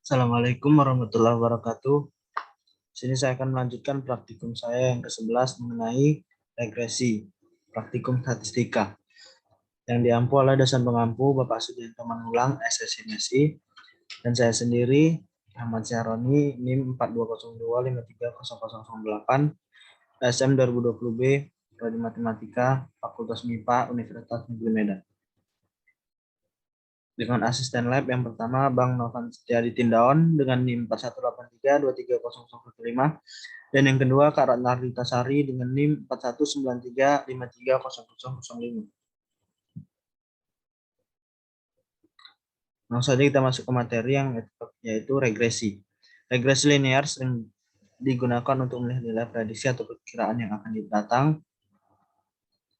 Assalamualaikum warahmatullahi wabarakatuh. Sini saya akan melanjutkan praktikum saya yang ke-11 mengenai regresi, praktikum statistika. Yang diampu oleh dosen pengampu Bapak Sudianto Manulang, SSMSI, dan saya sendiri, Ahmad Syahroni, NIM 4202530008, SM 2020B, Prodi Matematika, Fakultas MIPA, Universitas Negeri Medan. Dengan asisten lab yang pertama Bang Novan Setiadi Tindaon dengan NIM 4183230015, dan yang kedua Kak Ratna Rita Sari dengan NIM 4193530005. Langsung saja kita masuk ke materi yang yaitu regresi. Regresi linear sering digunakan untuk melihat nilai prediksi atau perkiraan yang akan datang.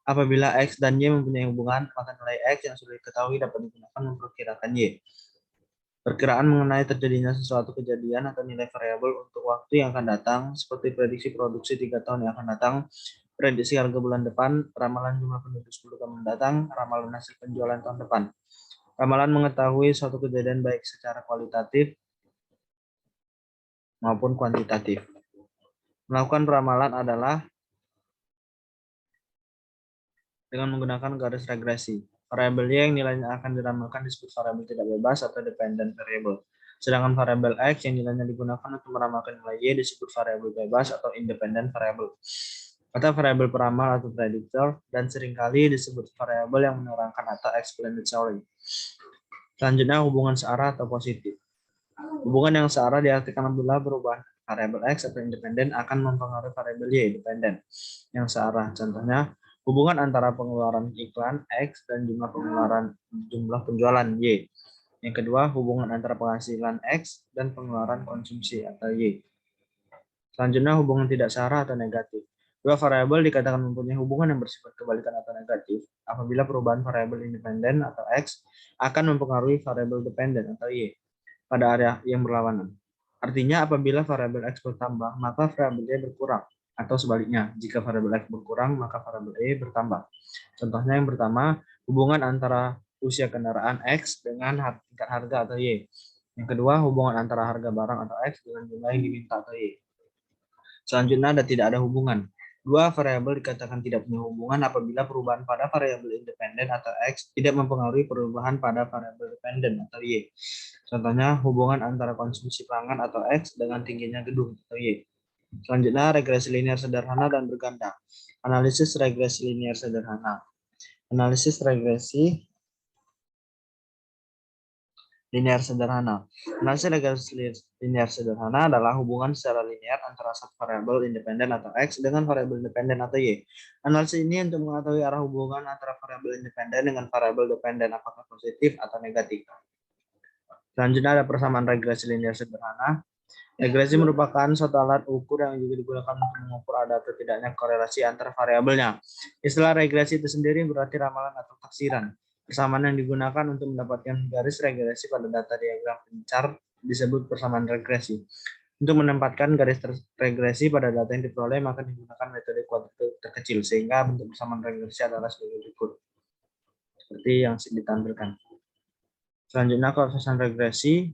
Apabila X dan Y mempunyai hubungan, maka nilai X yang sudah diketahui dapat digunakan memperkirakan Y. Perkiraan mengenai terjadinya sesuatu kejadian atau nilai variabel untuk waktu yang akan datang, seperti prediksi produksi 3 tahun yang akan datang, prediksi harga bulan depan, ramalan jumlah penduduk 10 tahun mendatang, ramalan hasil penjualan tahun depan. Ramalan mengetahui suatu kejadian baik secara kualitatif maupun kuantitatif. Melakukan ramalan adalah dengan menggunakan garis regresi. Variabel Y yang nilainya akan diramalkan disebut variabel tidak bebas atau dependent variable. Sedangkan variabel X yang nilainya digunakan untuk meramalkan nilai Y disebut variabel bebas atau independent variable. Atau variabel peramal atau predictor, dan seringkali disebut variabel yang menerangkan atau explanatory. Selanjutnya hubungan searah atau positif. Hubungan yang searah diartikan apabila perubahan variabel X atau independen akan mempengaruhi variabel Y dependen yang searah. Contohnya, hubungan antara pengeluaran iklan X dan jumlah penjualan Y. Yang kedua, hubungan antara penghasilan X dan pengeluaran konsumsi atau Y. Selanjutnya, hubungan tidak searah atau negatif. Dua variabel dikatakan mempunyai hubungan yang bersifat kebalikan atau negatif apabila perubahan variabel independen atau X akan mempengaruhi variabel dependen atau Y pada area yang berlawanan. Artinya apabila variabel X bertambah, maka variabel Y berkurang. Atau sebaliknya, jika variabel X berkurang, maka variabel Y bertambah. Contohnya yang pertama, hubungan antara usia kendaraan X dengan tingkat harga atau Y. Yang kedua, hubungan antara harga barang atau X dengan jumlah yang diminta atau Y. Selanjutnya tidak ada hubungan. Dua variabel dikatakan tidak punya hubungan apabila perubahan pada variabel independen atau X tidak mempengaruhi perubahan pada variabel dependen atau Y. Contohnya, hubungan antara konsumsi pangan atau X dengan tingginya gedung atau Y. Selanjutnya, regresi linear sederhana dan berganda. Analisis regresi linear sederhana. Analisis regresi linear sederhana. Analisis regresi linear sederhana adalah hubungan secara linear antara satu variabel independen atau X dengan variabel dependen atau Y. Analisis ini untuk mengetahui arah hubungan antara variabel independen dengan variabel dependen, apakah positif atau negatif. Selanjutnya ada persamaan regresi linear sederhana. Regresi merupakan suatu alat ukur yang juga digunakan untuk mengukur ada atau tidaknya korelasi antar variabelnya. Istilah regresi itu sendiri berarti ramalan atau taksiran. Persamaan yang digunakan untuk mendapatkan garis regresi pada data diagram pencar disebut persamaan regresi. Untuk menempatkan garis regresi pada data yang diperoleh, maka digunakan metode kuadrat terkecil, sehingga bentuk persamaan regresi adalah sebagai berikut. Seperti yang ditampilkan. Selanjutnya, koefisien regresi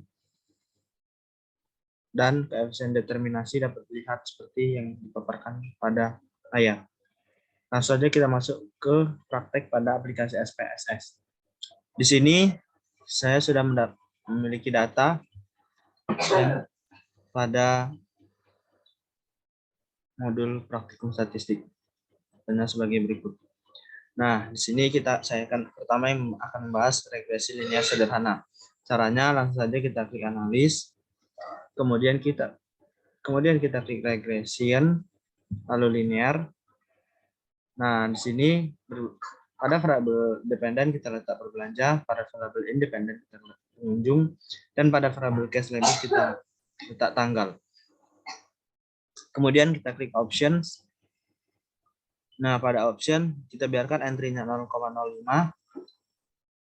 dan koefisien determinasi dapat dilihat seperti yang dipaparkan pada layar. Langsung saja kita masuk ke praktek pada aplikasi SPSS. Di sini saya sudah memiliki data pada modul praktikum statistik. Contohnya sebagai berikut. Nah, di sini saya pertama yang akan membahas regresi linear sederhana. Caranya langsung saja kita klik analis, kemudian kita klik regression, lalu linear. Nah, di sini pada variabel dependen kita letak berbelanja, pada variabel independen kita letak pengunjung, dan pada variabel cash limit kita letak tanggal. Kemudian kita klik options. Nah, pada option kita biarkan entry-nya 0,05,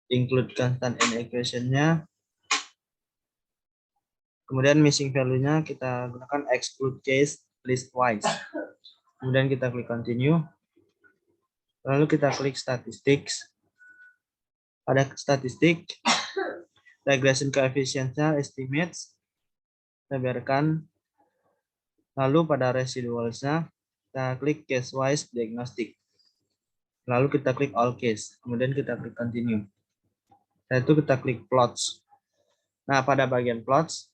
include constant in equation-nya. Kemudian missing value-nya kita gunakan exclude case list-wise. Kemudian kita klik continue. Lalu kita klik statistics. Pada statistik, regression coefficient-nya estimates, Kita biarkan. Lalu pada residualsnya, kita klik case wise diagnostic. Lalu kita klik all case. Kemudian kita klik continue. Setelah itu kita klik plots. Nah, pada bagian plots,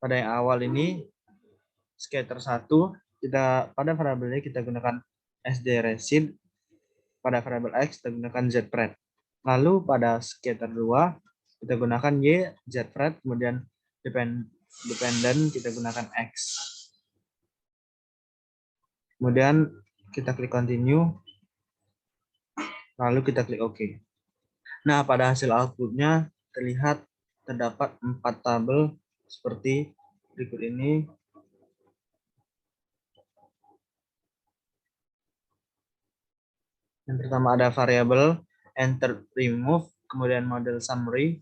pada yang awal ini, scatter 1, kita pada variabelnya kita gunakan SD resid, pada variabel X kita gunakan zpred. Lalu pada scatter 2, kita gunakan Y, zpred, kemudian dependent kita gunakan X. Kemudian kita klik continue, lalu kita klik OK. Nah, pada hasil outputnya terlihat terdapat 4 tabel seperti berikut ini. Yang pertama ada variabel enter remove, kemudian model summary.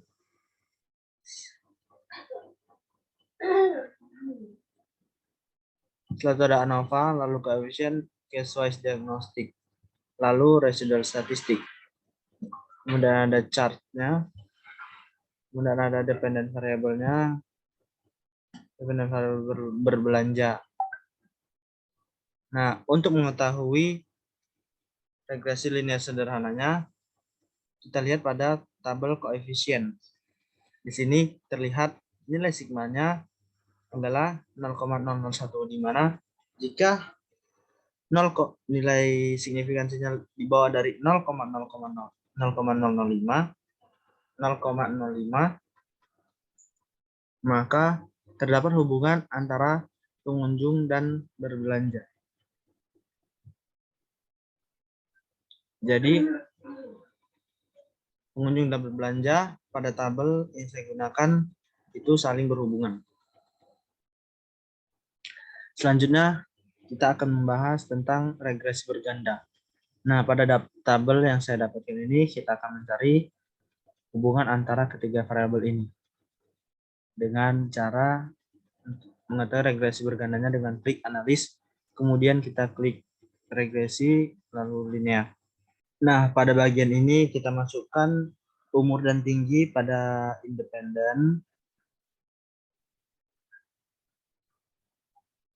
Setelah itu ada ANOVA, lalu coefficient, case wise diagnostic, lalu residual statistik. Kemudian ada chart-nya, kemudian ada dependent variable-nya, dependent variable berbelanja. Nah, untuk mengetahui regresi linear sederhananya, kita lihat pada tabel koefisien. Di sini terlihat nilai sigmanya adalah 0,001, di mana jika nilai signifikansinya di bawah dari 0,005, maka terdapat hubungan antara pengunjung dan berbelanja. Jadi pengunjung dan berbelanja pada tabel yang saya gunakan itu saling berhubungan. Selanjutnya kita akan membahas tentang regresi berganda. Nah, pada tabel yang saya dapatkan ini kita akan mencari hubungan antara ketiga variabel ini dengan cara mengetahui regresi bergandanya dengan klik analis, kemudian kita klik regresi lalu linear. Nah, pada bagian ini kita masukkan umur dan tinggi pada independen,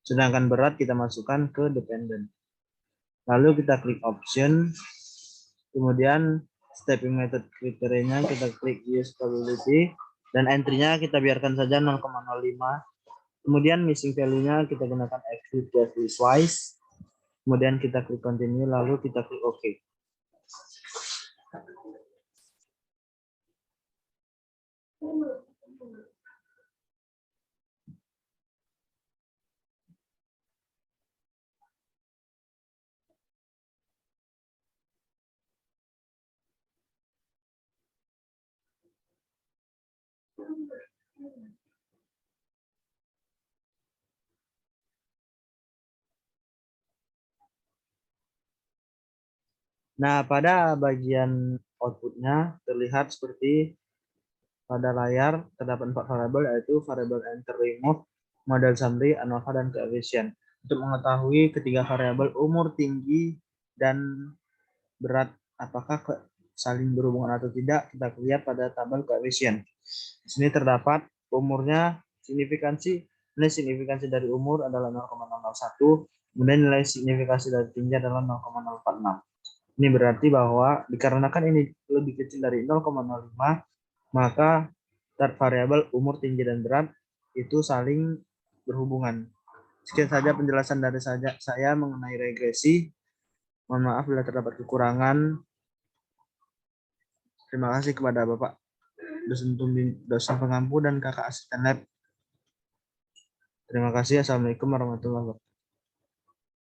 sedangkan berat kita masukkan ke dependen. Lalu kita klik option, kemudian stepping method kriterianya kita klik use probability, dan entry-nya kita biarkan saja 0,05. Kemudian missing value-nya kita gunakan exclude case-wise, kemudian kita klik continue, lalu kita klik OK. Nah, pada bagian outputnya terlihat seperti pada layar terdapat 4 variabel, yaitu variabel enter remove, model summary, ANOVA, dan coefficient. Untuk mengetahui ketiga variabel umur, tinggi, dan berat apakah saling berhubungan atau tidak, kita lihat pada tabel coefficient. Di sini terdapat umurnya nilai signifikansi dari umur adalah 0,001, kemudian nilai signifikansi dari tinggi adalah 0,046. Ini berarti bahwa dikarenakan ini lebih kecil dari 0,05, maka variabel umur, tinggi, dan berat itu saling berhubungan. Sekian saja penjelasan dari saya mengenai regresi. Mohon maaf bila terdapat kekurangan. Terima kasih kepada Bapak dosen pengampu dan kakak asisten lab. Terima kasih. Assalamualaikum warahmatullahi wabarakatuh.